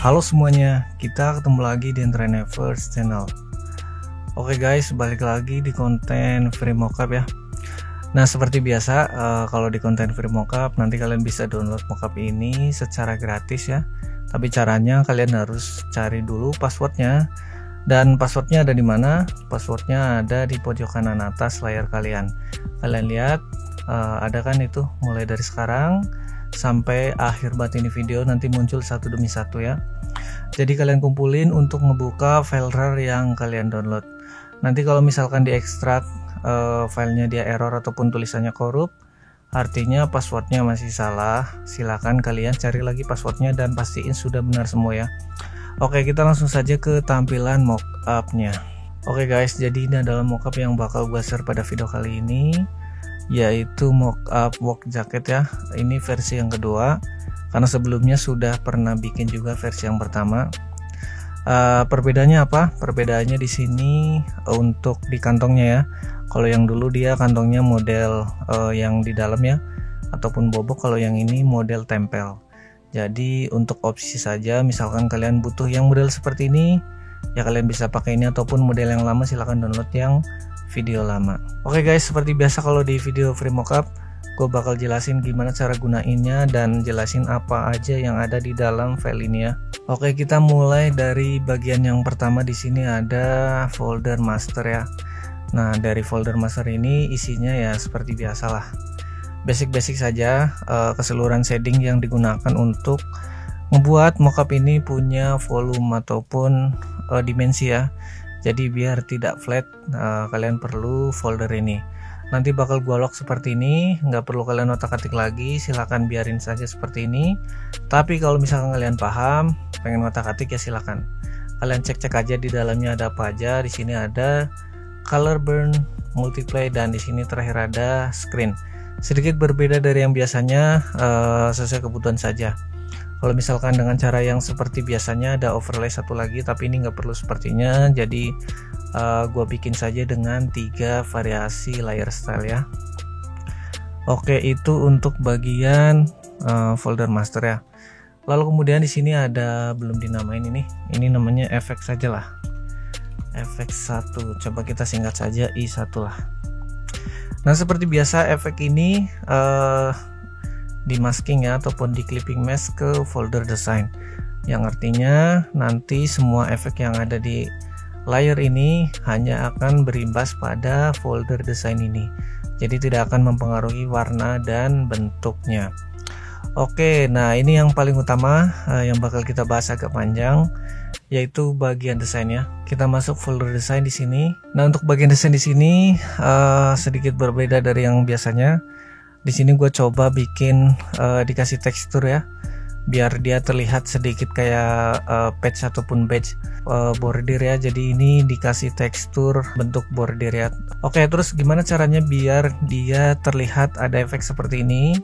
Halo semuanya, kita ketemu lagi di Entrepreneurs Channel. Oke guys, balik lagi di konten free mockup ya. Nah seperti biasa, kalau di konten free mockup nanti kalian bisa download mockup ini secara gratis ya. Tapi caranya kalian harus cari dulu passwordnya. Dan passwordnya ada di mana? Passwordnya ada di pojok kanan atas layar kalian. Kalian lihat, ada kan itu mulai dari sekarang sampai akhir banget ini video nanti muncul satu demi satu ya. Jadi kalian kumpulin untuk ngebuka file RAR yang kalian download. Nanti kalau misalkan diekstrak filenya dia error ataupun tulisannya korup, artinya passwordnya masih salah. Silakan kalian cari lagi passwordnya dan pastiin sudah benar semua ya. Oke, kita langsung saja ke tampilan mockupnya. Oke guys, jadi ini adalah mockup yang bakal gue share pada video kali ini, yaitu mockup work jacket ya. Ini versi yang kedua karena sebelumnya sudah pernah bikin juga versi yang pertama. Perbedaannya apa? Perbedaannya di sini untuk di kantongnya ya. Kalau yang dulu dia kantongnya model yang di dalam ya, ataupun bobok. Kalau yang ini model tempel. Jadi untuk opsi saja, misalkan kalian butuh yang model seperti ini ya kalian bisa pakai ini, ataupun model yang lama silahkan download yang video lama. Oke guys, seperti biasa kalau di video free mockup gue bakal jelasin gimana cara gunainnya dan jelasin apa aja yang ada di dalam file ini ya. Oke, kita mulai dari bagian yang pertama. Di sini ada folder master ya. Nah dari folder master ini isinya ya seperti biasalah, basic saja, keseluruhan shading yang digunakan untuk membuat mockup ini punya volume ataupun dimensi ya. Jadi biar tidak flat, kalian perlu folder ini. Nanti bakal gua lock seperti ini, nggak perlu kalian otak-atik lagi, silahkan biarin saja seperti ini. Tapi kalau misalkan kalian paham, pengen otak-atik ya silahkan. Kalian cek-cek aja di dalamnya ada apa aja. Di sini ada color burn, multiply, dan di sini terakhir ada screen. Sedikit berbeda dari yang biasanya, sesuai kebutuhan saja. Kalau misalkan dengan cara yang seperti biasanya ada overlay satu lagi, tapi ini nggak perlu sepertinya. Jadi gua bikin saja dengan 3 variasi layer style ya. Oke, itu untuk bagian folder master ya. Lalu kemudian di sini ada, belum dinamain ini namanya efek saja lah. Efek 1, coba kita singkat saja I1 lah. Nah seperti biasa efek ini di masking ya, ataupun di clipping mask ke folder design, yang artinya nanti semua efek yang ada di layer ini hanya akan berimbas pada folder design ini, jadi tidak akan mempengaruhi warna dan bentuknya. Oke, nah ini yang paling utama yang bakal kita bahas agak panjang, yaitu bagian desainnya. Kita masuk folder desain di sini. Nah untuk bagian desain di sini sedikit berbeda dari yang biasanya. Di sini gue coba bikin dikasih tekstur ya, biar dia terlihat sedikit kayak patch ataupun badge bordir ya. Jadi ini dikasih tekstur bentuk bordir ya. Oke, terus gimana caranya biar dia terlihat ada efek seperti ini?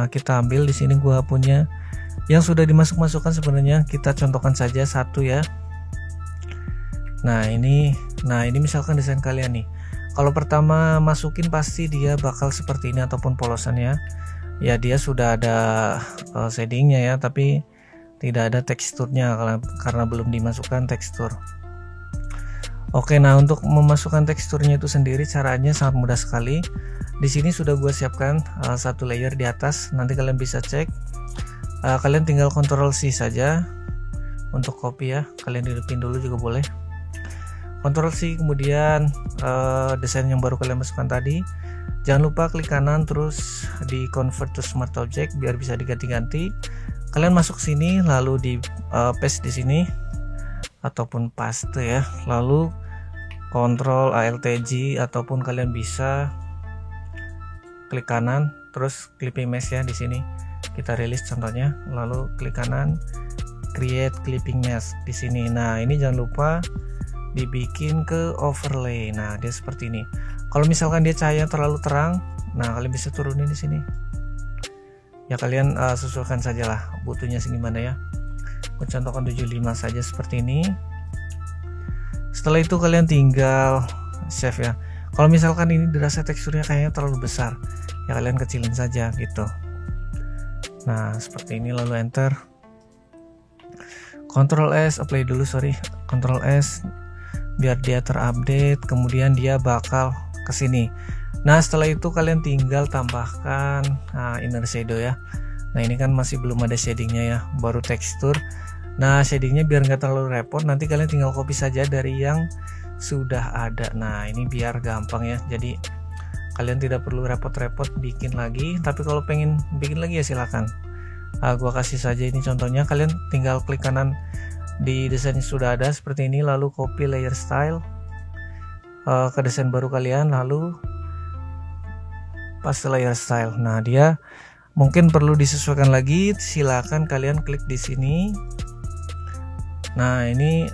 Kita ambil di sini gue punya yang sudah dimasukkan sebenarnya, kita contohkan saja satu ya. Nah ini misalkan desain kalian nih. Kalau pertama masukin pasti dia bakal seperti ini ataupun polosannya. Ya dia sudah ada shadingnya ya, tapi tidak ada teksturnya karena belum dimasukkan tekstur. Oke, nah untuk memasukkan teksturnya itu sendiri caranya sangat mudah sekali. Di sini sudah gue siapkan satu layer di atas. Nanti kalian bisa cek. Kalian tinggal Ctrl C saja untuk copy ya. Kalian hidupin dulu juga boleh. Ctrl C, kemudian desain yang baru kalian masukkan tadi. Jangan lupa klik kanan terus di convert to smart object biar bisa diganti-ganti. Kalian masuk sini lalu di paste di sini ataupun paste ya. Lalu Ctrl Alt G, ataupun kalian bisa klik kanan terus clipping mesh ya. Di sini kita rilis contohnya, lalu klik kanan create clipping mesh di sini. Nah ini jangan lupa dibikin ke overlay. Nah dia seperti ini. Kalau misalkan dia cahaya terlalu terang, nah kalian bisa turunin di sini ya. Kalian sesuaikan sajalah butuhnya segimana ya. Aku contohkan 75 saja seperti ini. Setelah itu kalian tinggal save ya. Kalau misalkan ini dirasa teksturnya kayaknya terlalu besar ya, kalian kecilin saja gitu. Nah seperti ini, lalu enter. Ctrl S, apply dulu, sorry, Ctrl S biar dia terupdate, kemudian dia bakal ke sini. Nah setelah itu kalian tinggal tambahkan inner shadow ya. Nah ini kan masih belum ada shadingnya ya, baru tekstur. Nah shadingnya biar nggak terlalu repot, nanti kalian tinggal copy saja dari yang sudah ada. Nah ini biar gampang ya, jadi kalian tidak perlu repot-repot bikin lagi. Tapi kalau pengen bikin lagi ya silakan. Gua kasih saja ini contohnya, kalian tinggal klik kanan di desain yang sudah ada seperti ini, lalu copy layer style ke desain baru kalian, lalu paste layer style. Nah dia mungkin perlu disesuaikan lagi, silakan kalian klik di sini. Nah ini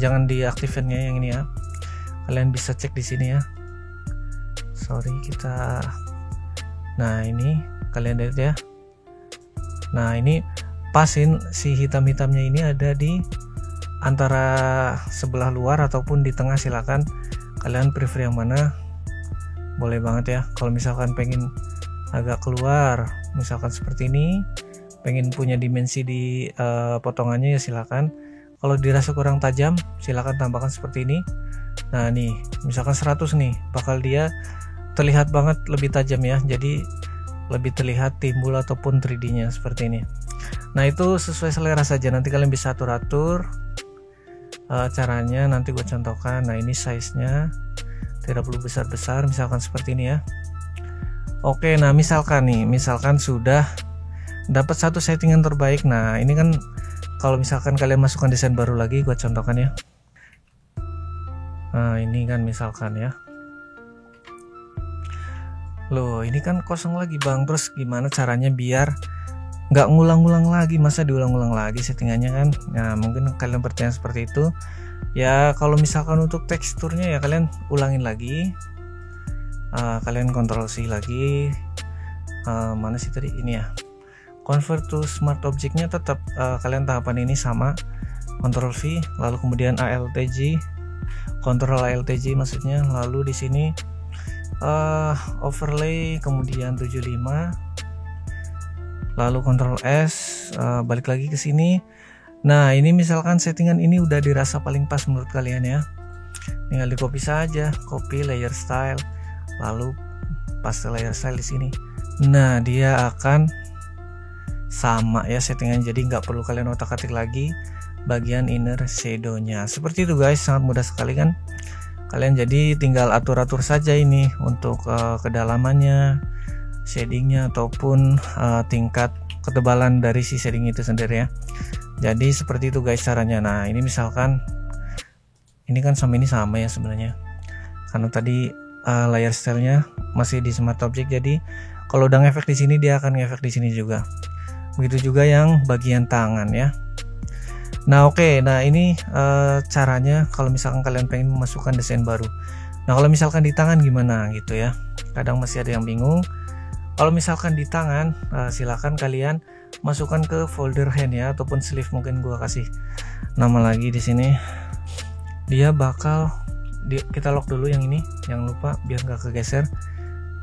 jangan diaktifkannya yang ini ya, kalian bisa cek di sini ya. Sorry kita, nah ini kalian lihat ya. Nah ini pasin si hitam-hitamnya ini ada di antara sebelah luar ataupun di tengah, silakan kalian prefer yang mana, boleh banget ya. Kalau misalkan pengen agak keluar misalkan seperti ini, pengen punya dimensi di potongannya ya silakan. Kalau dirasa kurang tajam silakan tambahkan seperti ini. Nah nih misalkan 100 nih, bakal dia terlihat banget lebih tajam ya, jadi lebih terlihat timbul ataupun 3D nya seperti ini. Nah itu sesuai selera saja, nanti kalian bisa atur-atur caranya, nanti gue contohkan. Nah ini size nya tidak perlu besar-besar, misalkan seperti ini ya. Oke, nah misalkan nih, misalkan sudah dapat satu settingan terbaik. Nah ini kan kalau misalkan kalian masukkan desain baru lagi, gue contohkan ya. Nah ini kan misalkan ya, loh ini kan kosong lagi bang, terus gimana caranya biar nggak ngulang-ngulang lagi, masa diulang-ulang lagi settingannya kan. Nah mungkin kalian bertanya seperti itu ya. Kalau misalkan untuk teksturnya ya kalian ulangin lagi, kalian Ctrl C lagi, mana sih tadi ini ya, convert to smart objectnya tetap kalian tahapan ini sama, Ctrl V, lalu kemudian ALTG, Ctrl ALTG maksudnya, lalu di sini overlay, kemudian 75, lalu Ctrl S, balik lagi ke sini. Nah ini misalkan settingan ini udah dirasa paling pas menurut kalian ya, tinggal di copy saja, copy layer style, lalu paste layer style di sini. Nah dia akan sama ya settingan, jadi nggak perlu kalian otak-atik lagi bagian inner shadow-nya. Seperti itu guys, sangat mudah sekali kan. Kalian jadi tinggal atur-atur saja ini untuk kedalamannya, shadingnya ataupun tingkat ketebalan dari si shading itu sendiri ya. Jadi seperti itu guys caranya. Nah ini misalkan ini kan sama ini sama ya sebenarnya, karena tadi layer stylenya masih di smart object, jadi kalau udah ngefek di sini dia akan ngefek di sini juga. Begitu juga yang bagian tangan ya. Nah oke, nah ini caranya kalau misalkan kalian pengen memasukkan desain baru. Nah kalau misalkan di tangan gimana gitu ya, kadang masih ada yang bingung. Kalau misalkan di tangan silakan kalian masukkan ke folder hand ya, ataupun sleeve, mungkin gua kasih nama lagi di sini. Dia bakal kita lock dulu yang ini, jangan lupa biar nggak kegeser.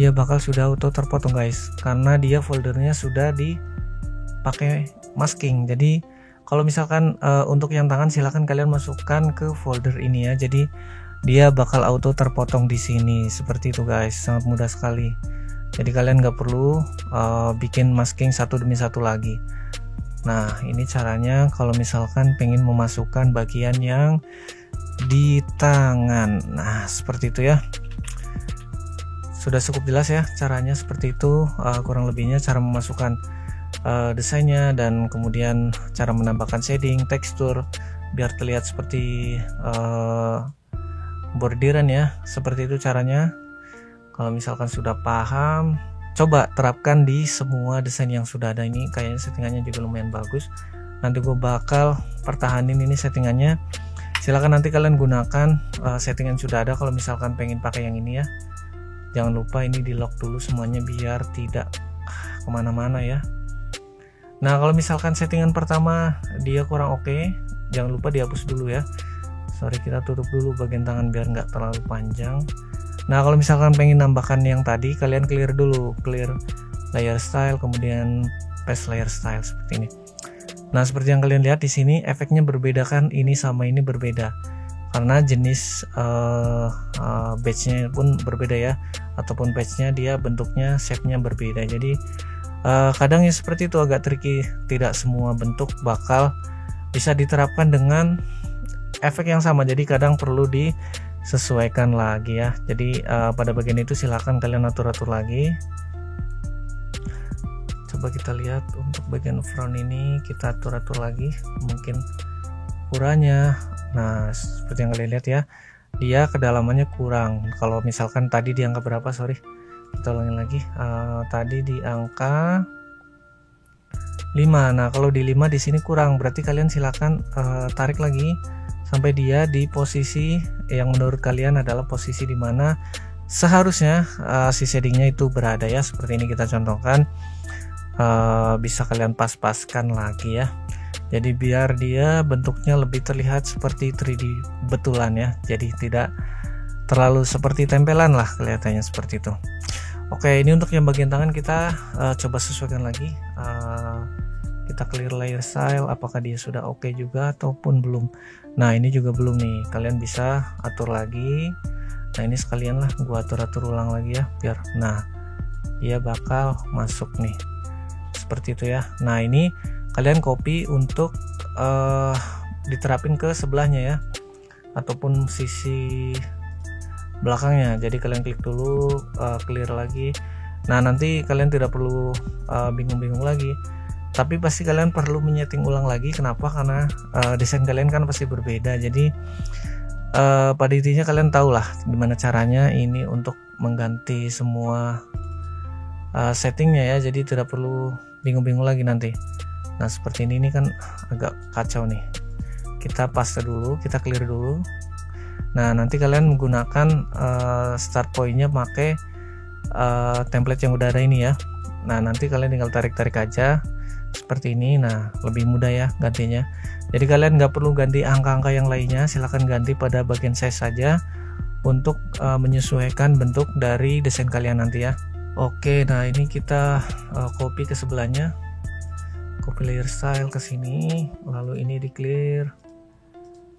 Dia bakal sudah auto terpotong guys, karena dia foldernya sudah dipakai masking. Jadi kalau misalkan untuk yang tangan silakan kalian masukkan ke folder ini ya, jadi dia bakal auto terpotong di sini. Seperti itu guys, sangat mudah sekali. Jadi kalian nggak perlu bikin masking satu demi satu lagi. Nah ini caranya kalau misalkan pengen memasukkan bagian yang di tangan. Nah seperti itu ya, sudah cukup jelas ya caranya seperti itu, kurang lebihnya cara memasukkan desainnya dan kemudian cara menambahkan shading, tekstur biar terlihat seperti bordiran ya. Seperti itu caranya. Kalau misalkan sudah paham, coba terapkan di semua desain yang sudah ada. Ini kayaknya settingannya juga lumayan bagus. Nanti gue bakal pertahanin ini settingannya. Silahkan nanti kalian gunakan settingan sudah ada kalau misalkan pengen pakai yang ini ya. Jangan lupa ini di lock dulu semuanya biar tidak kemana-mana ya. Nah kalau misalkan settingan pertama dia kurang oke, jangan lupa dihapus dulu ya. Sorry, kita tutup dulu bagian tangan biar nggak terlalu panjang. Nah kalau misalkan pengen nambahkan yang tadi, kalian clear dulu, clear layer style, kemudian paste layer style seperti ini. Nah, seperti yang kalian lihat di sini efeknya berbeda kan, ini sama ini berbeda. Karena jenis badge-nya pun berbeda ya, ataupun badge-nya dia bentuknya, shape-nya berbeda. Jadi kadang ya seperti itu, agak tricky. Tidak semua bentuk bakal bisa diterapkan dengan efek yang sama. Jadi kadang perlu disesuaikan lagi ya. Jadi pada bagian itu silahkan kalian atur-atur lagi. Coba kita lihat untuk bagian front ini, kita atur-atur lagi mungkin ukurannya. Nah, seperti yang kalian lihat ya, dia kedalamannya kurang. Kalau misalkan tadi di angka berapa, sorry, kita ulangin lagi. Tadi di angka 5. Nah, kalau di 5 di sini kurang, berarti kalian silakan tarik lagi sampai dia di posisi yang menurut kalian adalah posisi dimana seharusnya si shadingnya itu berada ya. Seperti ini kita contohkan. Bisa kalian pas-paskan lagi ya, jadi biar dia bentuknya lebih terlihat seperti 3D betulan ya, jadi tidak terlalu seperti tempelan lah kelihatannya seperti itu. Oke, ini untuk yang bagian tangan kita coba sesuaikan lagi. Kita clear layer style, apakah dia sudah oke juga ataupun belum. Nah, ini juga belum nih, kalian bisa atur lagi. Nah, ini sekalian lah gua atur-atur ulang lagi ya, biar nah dia bakal masuk nih seperti itu ya. Nah, ini kalian copy untuk diterapin ke sebelahnya ya, ataupun sisi belakangnya. Jadi kalian klik dulu, clear lagi. Nah, nanti kalian tidak perlu bingung-bingung lagi, tapi pasti kalian perlu menyeting ulang lagi. Kenapa? Karena desain kalian kan pasti berbeda. Jadi pada intinya kalian tahu lah gimana caranya ini untuk mengganti semua settingnya ya, jadi tidak perlu bingung-bingung lagi nanti. Nah, seperti ini kan agak kacau nih, kita paste dulu, kita clear dulu. Nah, nanti kalian menggunakan start point-nya pakai template yang udah ada ini ya. Nah, nanti kalian tinggal tarik-tarik aja seperti ini. Nah, lebih mudah ya gantinya. Jadi kalian nggak perlu ganti angka-angka yang lainnya, silahkan ganti pada bagian size saja untuk menyesuaikan bentuk dari desain kalian nanti ya. Oke, nah ini kita copy ke sebelahnya, copy layer style ke sini, lalu ini di clear,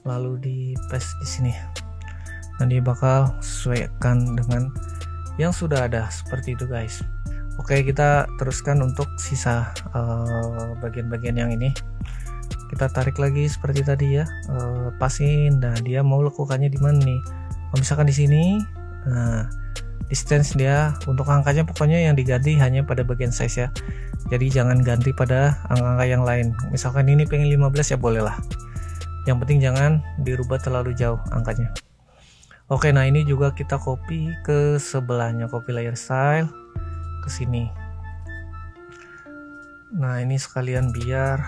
lalu di paste di sini. Nah, dia bakal sesuaikan dengan yang sudah ada seperti itu guys. Oke, kita teruskan untuk sisa bagian-bagian yang ini. Kita tarik lagi seperti tadi ya, pasin. Nah, dia mau lekukannya di mana nih? Kalau misalkan di sini, nah distance dia untuk angkanya pokoknya yang diganti hanya pada bagian size ya, jadi jangan ganti pada angka-angka yang lain. Misalkan ini pengen 15 ya boleh lah, yang penting jangan dirubah terlalu jauh angkanya. Oke, nah ini juga kita copy ke sebelahnya, copy layer style ke sini. Nah, ini sekalian biar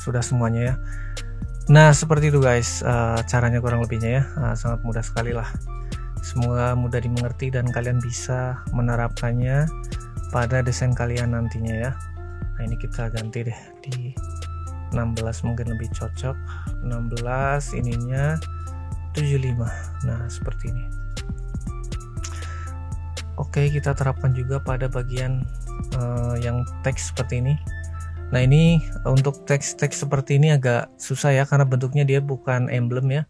sudah semuanya ya. Nah, seperti itu guys, caranya kurang lebihnya ya. Sangat mudah sekali lah. Semoga mudah dimengerti dan kalian bisa menerapkannya pada desain kalian nantinya ya. Nah, ini kita ganti deh di 16 mungkin lebih cocok. 16 ininya 75. Nah, seperti ini. Oke, kita terapkan juga pada bagian yang teks seperti ini. Nah, ini untuk teks-teks seperti ini agak susah ya, karena bentuknya dia bukan emblem ya.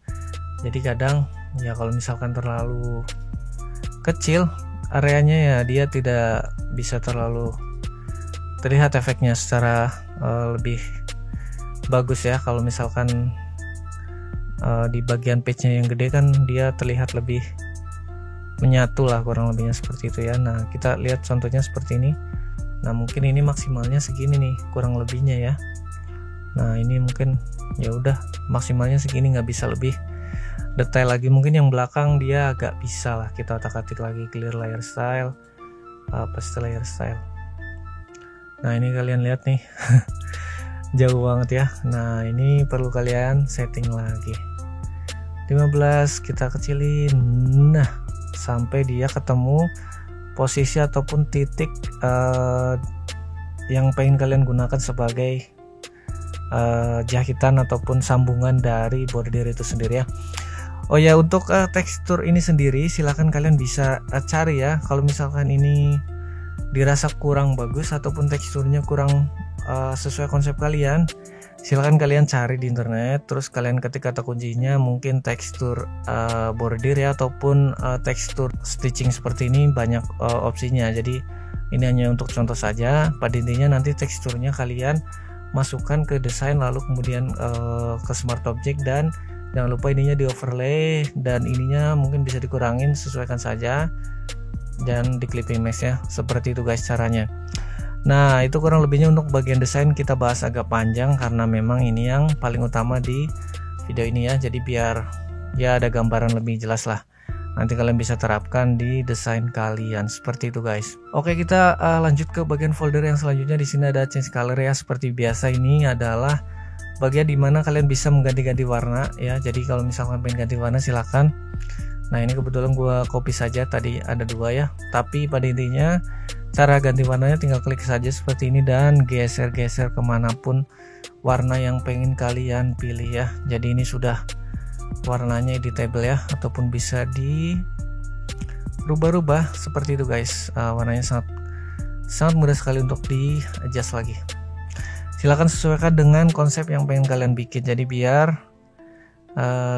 Jadi kadang ya kalau misalkan terlalu kecil areanya ya, dia tidak bisa terlalu terlihat efeknya secara lebih bagus ya. Kalau misalkan di bagian page-nya yang gede kan dia terlihat lebih menyatu lah, kurang lebihnya seperti itu ya. Nah, kita lihat contohnya seperti ini. Nah, mungkin ini maksimalnya segini nih kurang lebihnya ya. Nah, ini mungkin ya udah maksimalnya segini, nggak bisa lebih detail lagi. Mungkin yang belakang dia agak bisa lah, kita otak-atik lagi, clear layer style, paste layer style. Nah, ini kalian lihat nih jauh banget ya. Nah, ini perlu kalian setting lagi 15, kita kecilin. Nah, sampai dia ketemu posisi ataupun titik yang pengen kalian gunakan sebagai jahitan ataupun sambungan dari bordir itu sendiri ya. Oh ya, untuk tekstur ini sendiri silahkan kalian bisa cari ya. Kalau misalkan ini dirasa kurang bagus ataupun teksturnya kurang sesuai konsep kalian, silahkan kalian cari di internet, terus kalian ketik kata kuncinya mungkin tekstur bordir ya, ataupun tekstur stitching seperti ini, banyak opsinya. Jadi ini hanya untuk contoh saja. Pada intinya nanti teksturnya kalian masukkan ke desain, lalu kemudian ke smart object, dan jangan lupa ininya di overlay, dan ininya mungkin bisa dikurangin, sesuaikan saja, dan di clipping mesh ya. Seperti itu guys caranya. Nah itu kurang lebihnya untuk bagian desain. Kita bahas agak panjang karena memang ini yang paling utama di video ini ya, jadi biar ya ada gambaran lebih jelas lah, nanti kalian bisa terapkan di desain kalian. Seperti itu guys. Oke, kita lanjut ke bagian folder yang selanjutnya. Di sini ada change color ya. Seperti biasa ini adalah bagian dimana kalian bisa mengganti-ganti warna ya. Jadi kalau misalkan pengen ganti warna silahkan. Nah ini kebetulan gua copy saja, tadi ada 2 ya, tapi pada intinya cara ganti warnanya tinggal klik saja seperti ini dan geser-geser kemanapun warna yang pengen kalian pilih ya. Jadi ini sudah warnanya editable ya, ataupun bisa di rubah-rubah seperti itu guys. Warnanya sangat mudah sekali untuk di adjust lagi. Silahkan sesuaikan dengan konsep yang pengen kalian bikin, jadi biar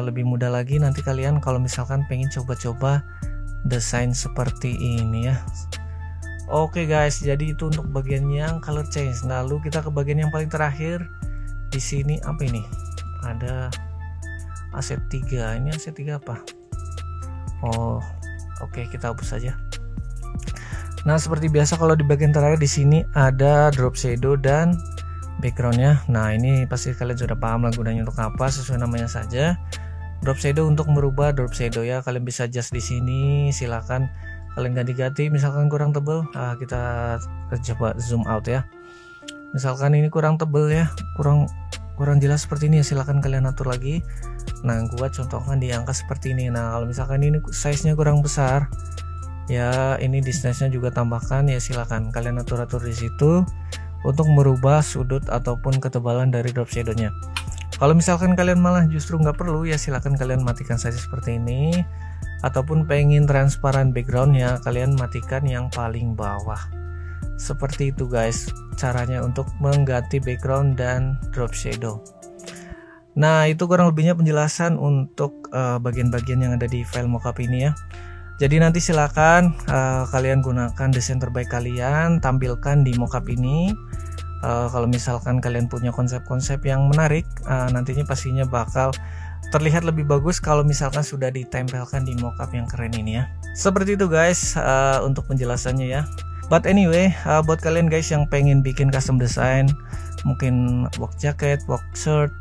lebih mudah lagi nanti kalian kalau misalkan pengen coba-coba desain seperti ini ya. Oke guys, jadi itu untuk bagian yang color change. Lalu kita ke bagian yang paling terakhir. Di sini apa ini? Ada aset 3. Ini aset 3 apa? Oh, oke, kita hapus saja. Nah, seperti biasa kalau di bagian terakhir di sini ada drop shadow dan backgroundnya. Nah, ini pasti kalian sudah paham lah gunanya untuk apa, sesuai namanya saja. Drop shadow untuk merubah drop shadow ya. Kalian bisa adjust di sini, silakan kalian ganti-ganti. Misalkan kurang tebel, kita coba zoom out ya. Misalkan ini kurang tebel ya, kurang jelas seperti ini ya, silakan kalian atur lagi. Nah gua contohkan di angka seperti ini. Nah kalau misalkan ini size nya kurang besar ya, ini distance nya juga tambahkan ya, silakan kalian atur-atur di situ untuk merubah sudut ataupun ketebalan dari drop shadow nya. Kalau misalkan kalian malah justru nggak perlu ya, silakan kalian matikan saja seperti ini, ataupun pengen transparan background ya, kalian matikan yang paling bawah. Seperti itu guys caranya untuk mengganti background dan drop shadow. Nah itu kurang lebihnya penjelasan untuk bagian-bagian yang ada di file mockup ini ya. Jadi nanti silakan kalian gunakan desain terbaik kalian, tampilkan di mockup ini. Kalau misalkan kalian punya konsep-konsep yang menarik, nantinya pastinya bakal terlihat lebih bagus kalau misalkan sudah ditempelkan di mockup yang keren ini ya. Seperti itu guys untuk penjelasannya ya. But anyway, buat kalian guys yang pengen bikin custom design, mungkin work jacket, work shirt,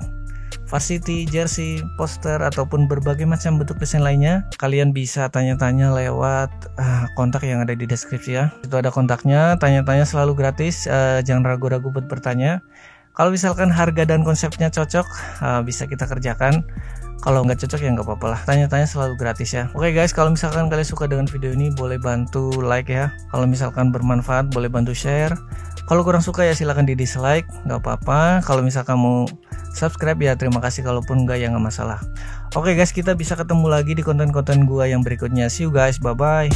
varsity, jersey, poster, ataupun berbagai macam bentuk desain lainnya, kalian bisa tanya-tanya lewat kontak yang ada di deskripsi ya. Itu ada kontaknya, tanya-tanya selalu gratis, jangan ragu-ragu buat bertanya. Kalau misalkan harga dan konsepnya cocok, bisa kita kerjakan. Kalau nggak cocok ya nggak apa-apa lah, tanya-tanya selalu gratis ya. Oke guys, kalau misalkan kalian suka dengan video ini boleh bantu like ya. Kalau misalkan bermanfaat boleh bantu share. Kalau kurang suka ya silahkan di dislike, nggak apa-apa. Kalau misalkan mau subscribe ya terima kasih, kalaupun enggak ya nggak masalah. Oke guys, kita bisa ketemu lagi di konten-konten gua yang berikutnya. See you guys, bye bye.